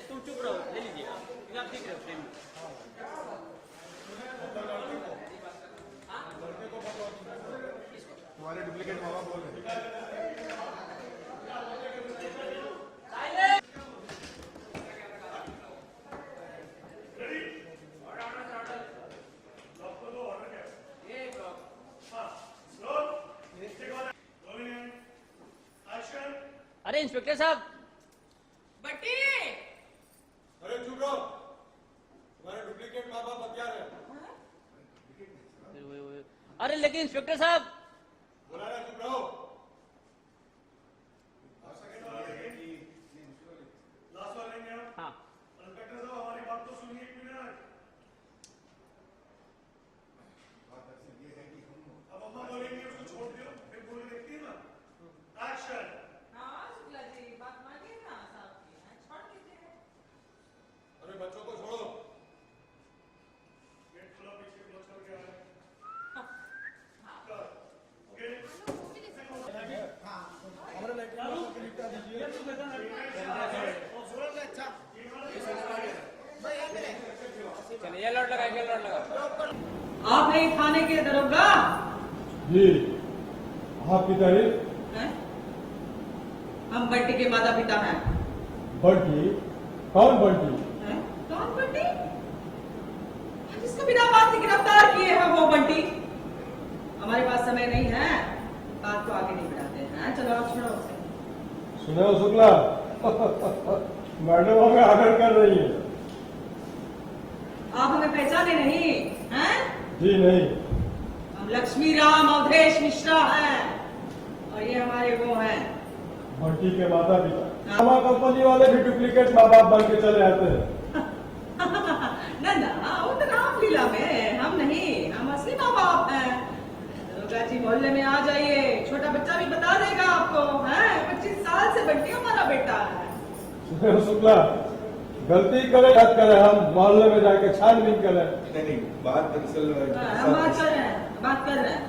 तुम चुप रहो, ले लीजिए आप देख रहे हो फ्रेम में। तुम्हारे डुप्लीकेट माँ बाप बोल रहे हैं। अरे इंस्पेक्टर साहब, बट्टी, अरे चुप रहो, तुम्हारे डुप्लीकेट माँ बाप हथियार है। अरे लेकिन इंस्पेक्टर साहब, बोला ना चुप रहो। लास्ट वाले हैं आप। हाँ इंस्पेक्टर साहब हमारी बात तो सुनिए एक मिनट। बात दरअसल ये है कि हम अब अम्मा बोलेंगे उसको छोड़ दियो, फिर बोले देखती है ना। एक्शन। हाँ शुक्ला जी, बात मानिए ना साहब की, छोड़ दीजिए। अरे बच्चों को छोड़ो। गेट खुला, पीछे क्लोज करके आ रहे हैं। ओके। हमारे लेटर को निपटा दीजिए। चलिए ये लौट लगा, आप नहीं थाने के दरोगा जी, आपकी तारीफ। हैं? हम बट्टी के माता पिता हैं। बंटी? कौन बंटी? हैं? कौन बट्टी? जिसको बिना बात से गिरफ्तार किए हैं वो बंटी। हमारे पास समय नहीं है, बात को आगे नहीं बढ़ाते हैं। चलो आप छोड़ो उसे। सुनो शुक्ला, मैडम हमें आदर कर रही है। आप हमें पहचाने नहीं हैं? जी नहीं। हम लक्ष्मी राम अवधेश मिश्रा हैं और ये हमारे वो हैं। बंटी के माता पिता। हमारा कंपनी वाले भी डुप्लीकेट माँ बाप बन के चले आते हैं। ना ना, वो तो रामलीला में, हम नहीं, हम असली माँ बाप हैं। दरोगा जी मोहल्ले में आ जाइए, छोटा बच्चा भी बता देगा आपको। हैं 25 साल से बंटी हमारा बेटा है। सुनो शुक्ला, गलती करे याद करे, हम मोहल्ले में जाके छानबीन करें। नहीं, बात दरअसल हम बात कर रहे हैं, बात कर रहे हैं।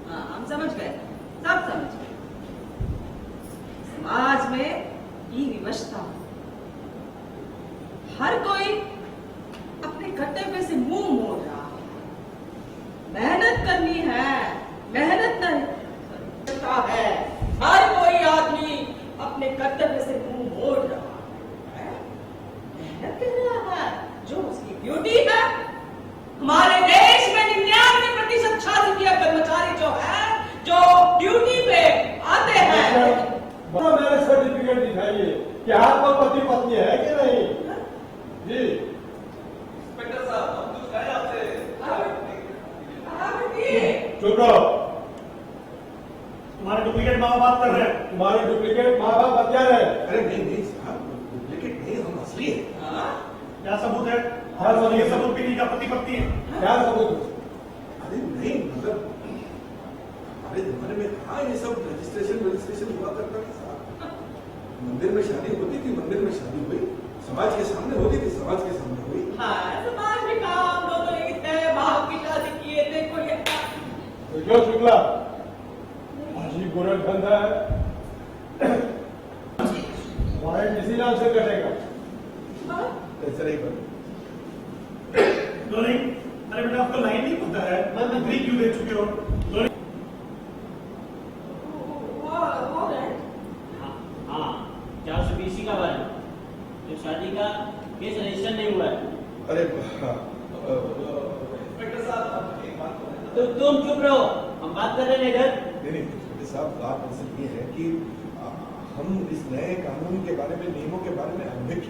हाँ हम समझ गए, सब समझ गए। समाज में ये विवशता, हर कोई अपने कर्तव्य से मुंह मोड़ रहा है। मेहनत करनी है, मेहनत नहीं करता है। हर कोई आदमी अपने कर्तव्य से मुंह मोड़ रहा है, मेहनत कर रहा है जो उसकी ड्यूटी है। हमारे देश में 99% शासकीय कर्मचारी जो है, जो ड्यूटी पे आते हैं। मेरे सर्टिफिकेट दिखाइए कि आपका पति पत्नी है कि नहीं। जी इंस्पेक्टर साहब, हम कुछ कहें आपसे। चुप रहो। तुम्हारे डुप्लीकेट माँ बाप कर रहे हैं। तुम्हारे डुप्लीकेट माँ बाप हथियार है। अरे नहीं नहीं साहब, डुप्लीकेट नहीं, हम असली है। क्या सबूत है? हाँ, सबूत ये है। सबूत भी नहीं का पति पत्नी है। क्या सबूत? अरे नहीं, मतलब हमारे जमाने में कहाँ ये सब रजिस्ट्रेशन हुआ करता था साहब। मंदिर में शादी होती थी, मंदिर में शादी हुई, समाज के सामने होती थी, समाज के सामने हुई। हाँ, समाज में काम दोनों लिखते हैं, बाप की शादी किए थे कोई। तो जो शुक्ला अजीब गोरख धंधा है। वारंट इसी नाम से कटेगा। ऐसा नहीं कर। नहीं, अरे बेटा आपको लाइन नहीं पता है, मैं डिग्री क्यों दे चुके हो? हाँ 420 का वारंट, जो शादी का केस रजिस्टर नहीं हुआ है। अरे इंस्पेक्टर साहब, एक बात तो है। तो तुम चुप रहो, हम बात कर रहे हैं इधर। नहीं इंस्पेक्टर साहब, बात दरअसल ये है कि हम इस नए कानून के बारे में, नियमों के बारे में अनभिज्ञ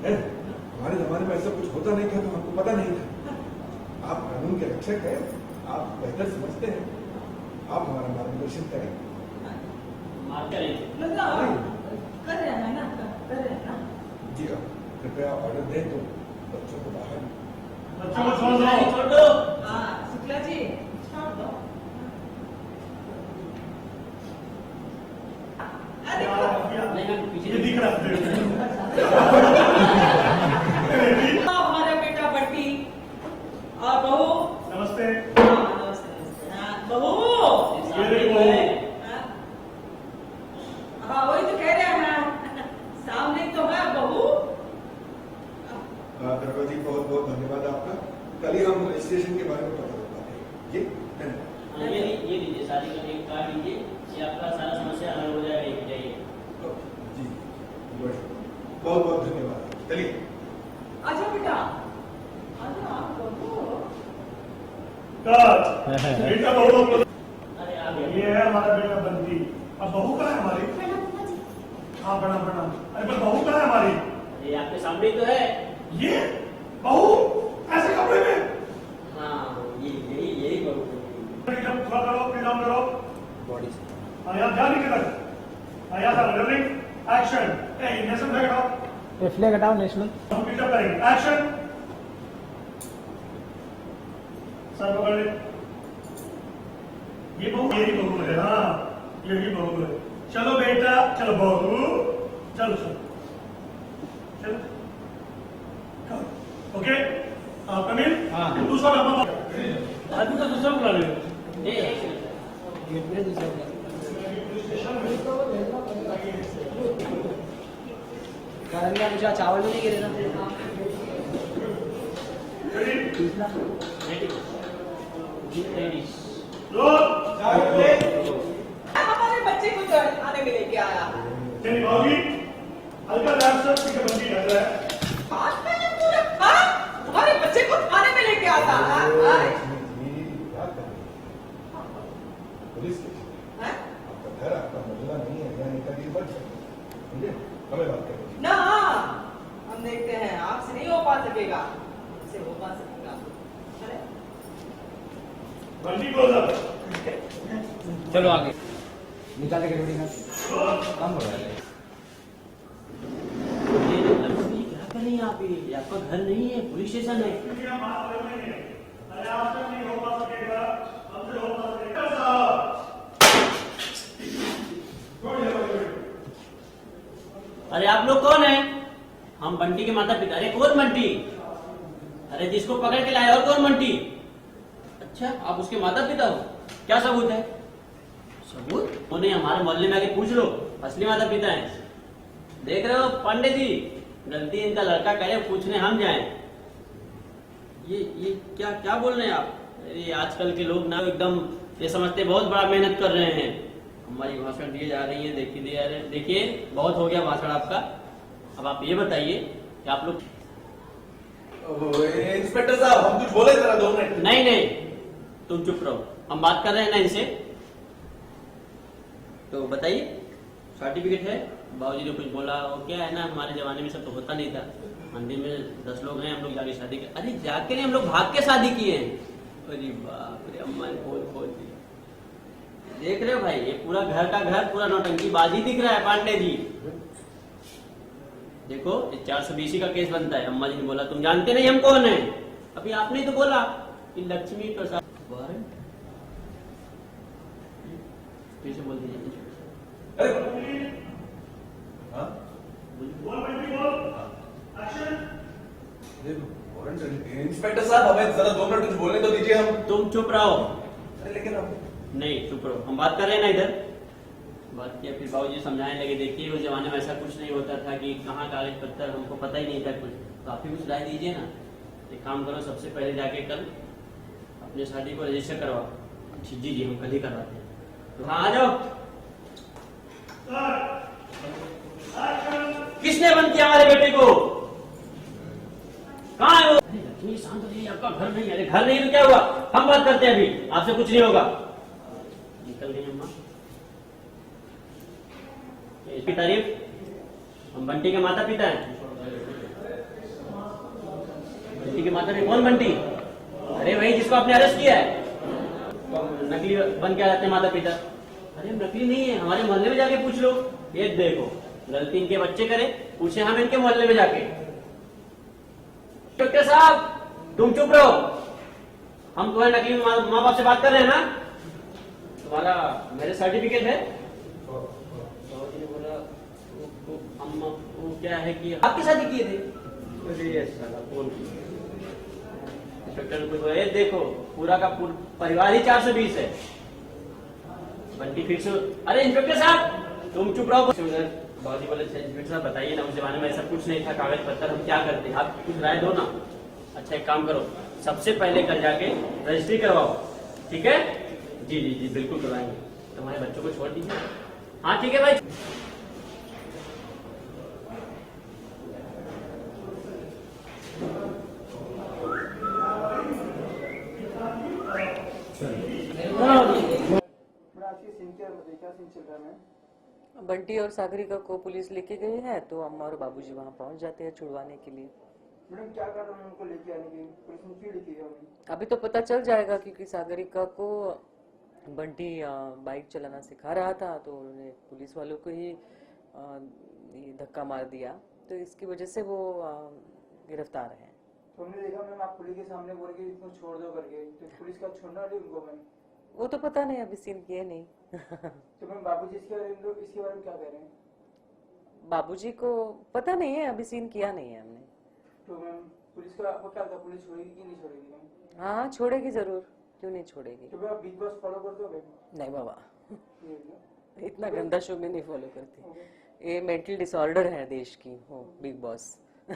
हैं। हमारे जमाने में ऐसा कुछ होता नहीं था, तो हमको पता नहीं था। आप कानून के रक्षक हैं, आप बेहतर समझते हैं, आप हमारा मार्गदर्शन करें। मार करें। कर रहे हैं ना, कर रहे हैं ना। जी आप कृपया ऑर्डर दें तो बच्चों को बाहर। बच्चों को छोड़ दो। छोड़ दो। हाँ शुक्ला जी छोड़ दो। नहीं, हम पीछे ये दिख रहा है। हमारा बेटा बंटी और बहू। नमस्ते। हाँ, नमस्ते नमस्ते। हाँ, बहू। ये देखो। हाँ वही तो कह रहे हैं, सामने तो है बहू। दरोगा जी बहुत बहुत धन्यवाद आपका। कल ही हम रजिस्ट्रेशन के बारे में पता कर पाते ये धन्यवाद। ये लीजिए शादी का एक कार्ड लीजिए, ये आपका सारा समस्या हल हो जाएगा। एक जाइए जी बहुत बहुत धन्यवाद। चलिए आजा बेटा, आजा बबू। बेटा बहू, अरे आ गए। ये है हमारा बेटा बंटी। अब बहू कहाँ है हमारी? हाँ प्रणाम प्रणाम। अरे पर बहू कहाँ है हमारी? ये आपके सामने ही तो है। ये बहू ऐसे कपड़े में? हाँ यही बहुत थोड़ा करो, प्रिजाम करो। बॉडी से। हाँ यहाँ ध्यान नहीं कर। हाँ यहाँ था रोलिंग एक्शन। नेशनल फ्लैग हटाओ। फ्लैग हटाओ नेशनल। हम पिकअप करेंगे एक्शन। सर पकड़ ले। ये बहू यही बहू है। हाँ यही बहू है। चलो बेटा चलो बहू, चलो चलो चलो ओके। कमिल दूसरा आदमी का दूसरा बुला ले। मुझे चावल भी नहीं गिरे ना। हमारे बच्चे को जो खाने में लेके आया। हल्का बंदी लग रहा है। आज मैंने पूरा हमारे बच्चे को खाने में लेके आता है। पुलिस स्टेशन हैं? आपका घर, आपका मोहल्ला नहीं है, यहाँ एकाकी बढ़ सकते, समझे? हमें बात करें। ना हम देखते हैं, आपसे नहीं हो पा सकेगा, हमसे हो पा सकेगा। चले? बंदी क्लोज अप। चलो आगे निकाल के रोटी का काम हो रहा है। क्या करें आप? ये आपका घर नहीं है, पुलिस स्टेशन है। अरे आपसे नहीं हो पा सकेगा, हमसे हो पा सकेगा। अरे आप लोग कौन है? हम बंटी के माता पिता। अरे कौन बंटी? अरे जिसको पकड़ के लाए, और कौन बंटी? अच्छा आप उसके माता पिता हो? क्या सबूत है? सबूत? उन्हें हमारे मोहल्ले में आके पूछ लो, असली माता पिता हैं। देख रहे हो पांडे जी, गलती इनका लड़का करे, पूछने हम जाएं। ये क्या क्या बोल रहे हैं आप? ये आजकल के लोग ना एकदम ये समझते बहुत बड़ा मेहनत कर रहे हैं। हमारी भाषण दिए जा रही है, देखिए बहुत हो गया भाषण आपका। अब आप ये बताइए कि आप लोग। इंस्पेक्टर साहब हम कुछ बोले जरा 2 मिनट। नहीं तुम चुप रहो, हम बात कर रहे हैं ना इनसे। तो बताइए, सर्टिफिकेट है? बाबूजी ने कुछ बोला? और क्या है ना, हमारे जमाने में सब तो होता नहीं था। मंदिर में 10 लोग हैं, हम लोग जाके शादी कर। अरे जाके नहीं, हम लोग भाग के शादी किए हैं। अरे बाप रे, अम्मा ने खोल दिया। देख रहे हो भाई, ये पूरा घर का घर, पूरा नौटंकी बाजी दिख रहा है पांडे जी। देखो ये 420 का केस बनता है। अम्मा जी ने बोला तुम जानते नहीं हम कौन है। अभी आपने ही तो बोला कि लक्ष्मी प्रसाद वारंट। फिर से बोल दीजिए। हाँ? इंस्पेक्टर साहब हमें जरा 2 मिनट कुछ बोलने तो दीजिए। हम तुम चुप रहो। अरे लेकिन हम नहीं चुप रहो, हम बात कर रहे हैं ना इधर। बात किया, फिर बाबूजी समझाने लगे। देखिए उस जमाने में ऐसा कुछ नहीं होता था कि कहाँ कागज पत्तर, हमको पता ही नहीं था कुछ। तो आप ही कुछ राय दीजिए ना। एक काम करो, सबसे पहले जाके कल अपने शादी को रजिस्टर करवाओ। जी हम कल ही करवाते हैं। तो हाँ आ जाओ। किसने बंद किया हमारे बेटे को? कहाँ है वो? अरे लक्ष्मी शांत हो जाइए, आपका घर नहीं है। अरे घर नहीं तो क्या हुआ? हम बात करते हैं, अभी आपसे कुछ नहीं होगा। निकल गई अम्मा। इसकी तारीफ, हम बंटी के माता पिता हैं। बंटी के माता पिता कौन? बंटी? अरे वही जिसको आपने अरेस्ट किया है। नकली बन के आ जाते हैं माता पिता। अरे नकली नहीं है, हमारे मोहल्ले में जाके पूछ लो। ये देखो गलती इनके बच्चे करे, पूछे हम इनके मोहल्ले में जाके। डॉक्टर साहब तुम चुप रहो, हम तुम्हारे नकली माँ बाप से बात कर रहे हैं ना। तुम्हारा मेरे सर्टिफिकेट है? बोला अम्मा वो क्या है कि आपकी शादी किए थे। अरे साला कौन? इंस्पेक्टर को बोला, देखो पूरा का पूरा परिवार ही 420 है। बंटी फिर से, अरे इंस्पेक्टर साहब तुम चुप रहो। बाबूजी बोले इंस्पेक्टर साहब बताइए ना, उस जमाने में ऐसा कुछ नहीं था, कागज पत्तर हम क्या करते हैं, आप कुछ राय दो ना। अच्छा एक काम करो, सबसे पहले कल जाके रजिस्ट्री करवाओ, ठीक है? जी जी जी बिल्कुल करवाएंगे। तुम्हारे बच्चों को छोड़ दीजिए। हाँ ठीक है भाई। बंटी और सागरिका को पुलिस लेके गई है, तो अम्मा और बाबूजी वहां पहुंच जाते हैं छुड़वाने के लिए। मैडम क्या कर रहे हैं उनको लेके आने की? पुलिस ने क्यों लिखी है उन्हें? अभी तो पता चल जाएगा, क्योंकि सागरिका को बंटी बाइक चलाना सिखा रहा था, तो उन्होंने पुलिस वालों को ही ये धक्का मार दिया, तो इसकी वजह से वो गिरफ्तार है। तो हमने देखा मैम आप पुलिस के सामने बोल के इसको छोड़ दो करके, तो पुलिस का छोड़ना नहीं उनको मैम। वो तो पता नहीं, अभी सीन किए नहीं। तो मैम बाबूजी इसके बारे में क्या कह रहे हैं? बाबूजी को पता नहीं है, अभी सीन किया नहीं है हमने। तो मैम पुलिस का आपको क्या लगता है, पुलिस छोड़ेगी कि नहीं छोड़ेगी मैम? हाँ छोड़ेगी जरूर, क्यों नहीं छोड़ेगी। तो आप बिग बॉस फॉलो करते हो मैम? नहीं बाबा, ये लो। इतना गंदा शो में नहीं फॉलो करती। ये मेंटल डिसऑर्डर है देश की, हो बिग बॉस। तो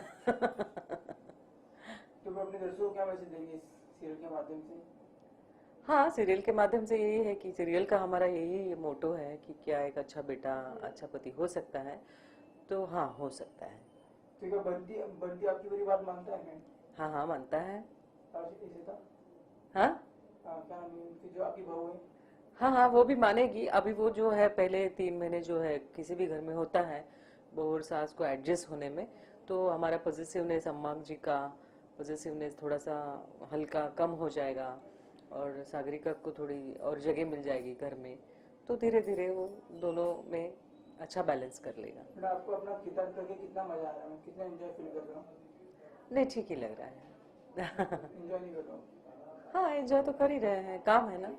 मैं अपने दर्शकों को क्या मैसेज देंगे इस सीरियल के माध्यम से? हाँ सीरियल के माध्यम से यही है कि सीरियल का हमारा यही मोटो है कि क्या एक अच्छा बेटा अच्छा पति हो सकता है, तो हाँ हो सकता है। तो क्या बंटी आपकी पूरी बात मानता है मैम? हाँ हाँ मानता है। इसे था हाँ क्या नाम है उनकी, जो आपकी बहू है? हाँ हाँ वो भी मानेगी। अभी वो जो है पहले 3 महीने जो है किसी भी घर में होता है बहू और सास को एडजस्ट होने में, तो हमारा पॉजिटिवनेस अम्मा जी का पॉजिटिवनेस थोड़ा सा हल्का कम हो जाएगा और सागरिका को थोड़ी और जगह मिल जाएगी घर में, तो धीरे धीरे वो दोनों में अच्छा बैलेंस कर लेगा। मैडम आपको अपना किताब करके कितना मजा आ रहा है, कितना एंजॉय फील कर रहा हूँ? नहीं ठीक ही लग रहा है। एंजॉय नहीं कर रहा हूँ? हाँ एंजॉय तो कर ही रहे हैं, काम है ना।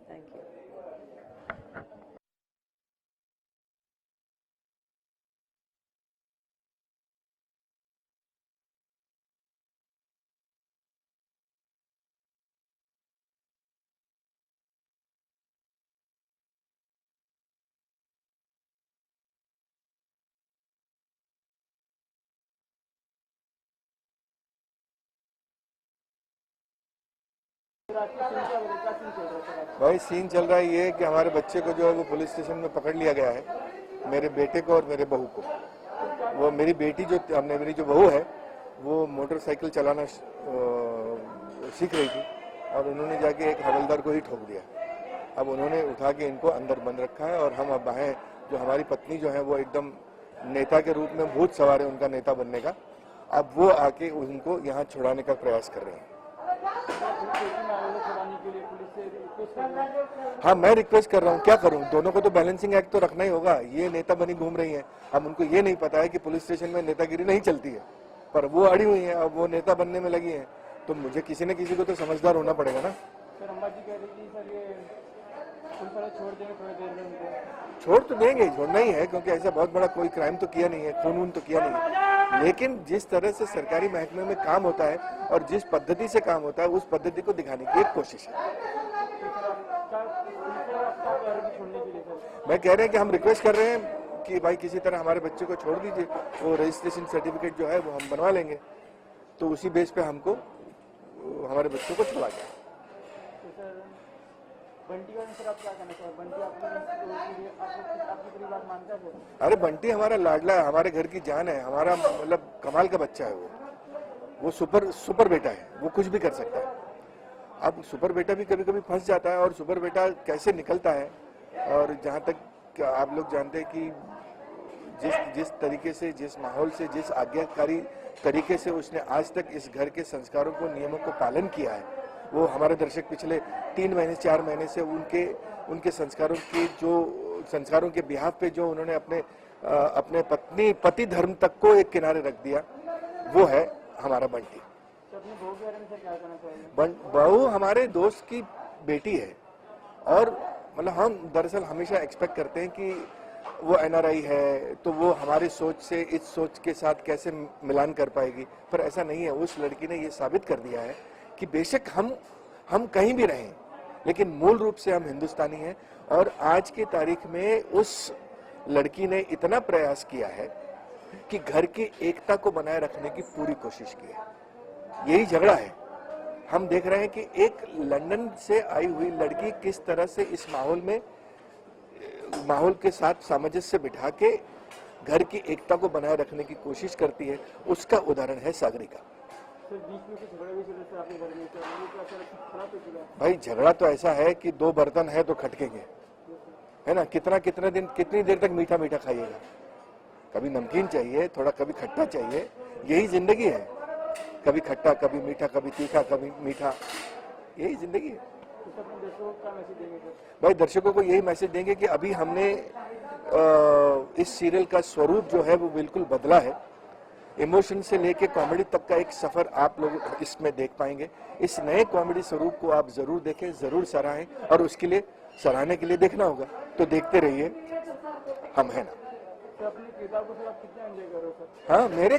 Thank you. भाई सीन चल रहा है ये कि हमारे बच्चे को जो है वो पुलिस स्टेशन में पकड़ लिया गया है, मेरे बेटे को और मेरे बहू को। वो मेरी बेटी जो मेरी जो बहू है वो मोटरसाइकिल चलाना सीख रही थी और उन्होंने जाके एक हवलदार को ही ठोक दिया। अब उन्होंने उठा के इनको अंदर बंद रखा है और हम अब आए, जो हमारी पत्नी जो है वो एकदम नेता के रूप में भूत सवार है उनका नेता बनने का, अब वो आके उनको यहाँ छुड़ाने का प्रयास कर रहे हैं। हाँ मैं रिक्वेस्ट कर रहा हूँ, क्या करूँ, दोनों को तो बैलेंसिंग एक्ट तो रखना ही होगा। ये नेता बनी घूम रही हैं, अब उनको ये नहीं पता है कि पुलिस स्टेशन में नेतागिरी नहीं चलती है, पर वो अड़ी हुई हैं, अब वो नेता बनने में लगी हैं, तो मुझे किसी न किसी को तो समझदार होना पड़ेगा ना। सर अम्मा जी कह रही थी सर ये पुलिस वाले छोड़ देंगे थोड़ी देर में उनको। छोड़ तो देंगे, छोड़ना ही है, क्योंकि ऐसा बहुत बड़ा कोई क्राइम तो किया नहीं है, खून तो किया नहीं है, लेकिन जिस तरह से सरकारी महकमे में काम होता है और जिस पद्धति से काम होता है उस पद्धति को दिखाने की एक कोशिश है। मैं कह रहे हैं कि हम रिक्वेस्ट कर रहे हैं कि भाई किसी तरह हमारे बच्चे को छोड़ दीजिए, वो रजिस्ट्रेशन सर्टिफिकेट जो है वो हम बनवा लेंगे, तो उसी बेस पे हमको हमारे बच्चों को छुड़ा जाए। बंटी का सर आप क्या कहना चाहेंगे? बंटी आपकी पूरी बात मानता है? अरे बंटी हमारा लाडला है, हमारे घर की जान है, हमारा मतलब कमाल का बच्चा है वो सुपर बेटा है, वो कुछ भी कर सकता है। अब सुपर बेटा भी कभी कभी फंस जाता है और सुपर बेटा कैसे निकलता है, और जहाँ तक आप लोग जानते हैं कि जिस तरीके से, जिस माहौल से, जिस आज्ञाकारी तरीके से उसने आज तक इस घर के संस्कारों को, नियमों को पालन किया है, वो हमारे दर्शक पिछले 3 महीने 4 महीने से उनके संस्कारों के बिहाफ पे जो उन्होंने अपने पति धर्म तक को एक किनारे रख दिया, वो है हमारा बंटी। बहू हमारे दोस्त की बेटी है और मतलब हम दरअसल हमेशा एक्सपेक्ट करते हैं कि वो NRI है तो वो हमारी सोच से इस सोच के साथ कैसे मिलान कर पाएगी, पर ऐसा नहीं है। उस लड़की ने ये साबित कर दिया है कि बेशक हम कहीं भी रहें, लेकिन मूल रूप से हम हिंदुस्तानी हैं। और आज की तारीख में लड़की ने इतना प्रयास किया है कि घर की एकता को बनाए रखने की पूरी कोशिश की है। यही झगड़ा है। हम देख रहे हैं कि एक लंदन से आई हुई लड़की किस तरह से इस माहौल के साथ सामंजस्य बिठा के घर की एकता को बनाए रखने की कोशिश करती है, उसका उदाहरण है सागरिका। भाई झगड़ा तो ऐसा है कि दो बर्तन है तो खटकेंगे, है ना। कितना दिन, कितनी देर तक मीठा मीठा खाइएगा। कभी नमकीन चाहिए, थोड़ा कभी खट्टा चाहिए, यही जिंदगी है। कभी खट्टा, कभी मीठा, कभी तीखा, कभी मीठा, यही जिंदगी है। भाई दर्शकों को यही मैसेज देंगे कि अभी हमने इस सीरियल का स्वरूप जो है वो बिल्कुल बदला है। इमोशन से लेके कॉमेडी तक का एक सफर आप लोग इसमें देख पाएंगे। इस नए कॉमेडी स्वरूप को आप जरूर देखें, जरूर सराहें, और उसके लिए सराहने के लिए देखना होगा तो देखते रहिए हम है ना। हाँ, मेरे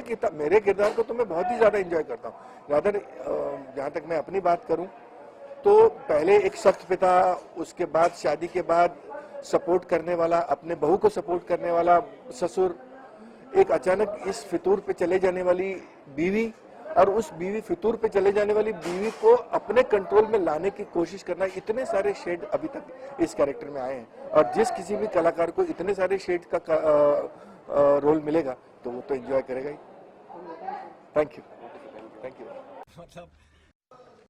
किरदार को तो मैं बहुत ही ज्यादा एंजॉय करता हूँ। जहाँ तक मैं अपनी बात करूँ तो पहले एक सख्त पिता, उसके बाद शादी के बाद सपोर्ट करने वाला, अपने बहू को सपोर्ट करने वाला ससुर, एक अचानक इस फितूर पे चले जाने वाली बीवी, और उस बीवी फितूर पे चले जाने वाली बीवी को अपने कंट्रोल में लाने की कोशिश करना। इतने सारे शेड अभी तक इस कैरेक्टर में आए हैं, और जिस किसी भी कलाकार को इतने सारे शेड का रोल मिलेगा तो वो तो एंजॉय करेगा ही। Thank you. मतलब